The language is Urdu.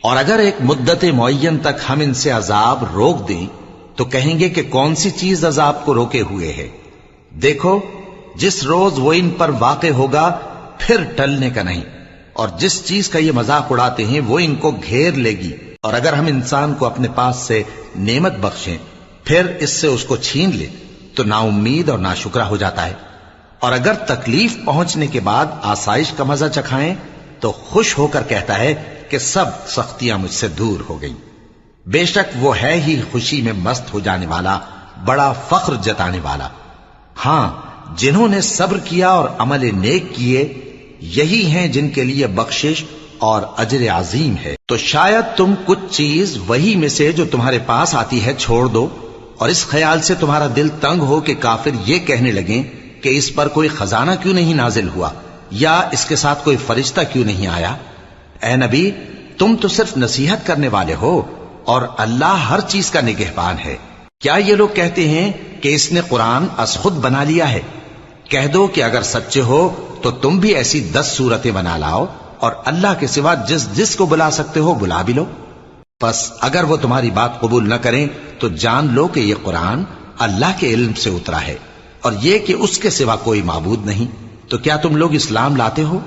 اور اگر ایک مدت معین تک ہم ان سے عذاب روک دیں تو کہیں گے کہ کون سی چیز عذاب کو روکے ہوئے ہے؟ دیکھو جس روز وہ ان پر واقع ہوگا پھر ٹلنے کا نہیں، اور جس چیز کا یہ مذاق اڑاتے ہیں وہ ان کو گھیر لے گی۔ اور اگر ہم انسان کو اپنے پاس سے نعمت بخشیں پھر اس سے اس کو چھین لے تو نا امید اور ناشکرا ہو جاتا ہے۔ اور اگر تکلیف پہنچنے کے بعد آسائش کا مزہ چکھائیں تو خوش ہو کر کہتا ہے کہ سب سختیاں مجھ سے دور ہو گئیں۔ بے شک وہ ہے ہی خوشی میں مست ہو جانے والا، بڑا فخر جتانے والا۔ ہاں، جنہوں نے صبر کیا اور عمل نیک کیے یہی ہیں جن کے لیے بخشش اور اجر عظیم ہے۔ تو شاید تم کچھ چیز وہی میں سے جو تمہارے پاس آتی ہے چھوڑ دو، اور اس خیال سے تمہارا دل تنگ ہو کہ کافر یہ کہنے لگیں کہ اس پر کوئی خزانہ کیوں نہیں نازل ہوا، یا اس کے ساتھ کوئی فرشتہ کیوں نہیں آیا۔ اے نبی، تم تو صرف نصیحت کرنے والے ہو، اور اللہ ہر چیز کا نگہبان ہے۔ کیا یہ لوگ کہتے ہیں کہ اس نے قرآن از خود بنا لیا ہے؟ کہہ دو کہ اگر سچے ہو تو تم بھی ایسی 10 صورتیں بنا لاؤ، اور اللہ کے سوا جس جس کو بلا سکتے ہو بلا بھی لو۔ پس اگر وہ تمہاری بات قبول نہ کریں تو جان لو کہ یہ قرآن اللہ کے علم سے اترا ہے، اور یہ کہ اس کے سوا کوئی معبود نہیں۔ تو کیا تم لوگ اسلام لاتے ہو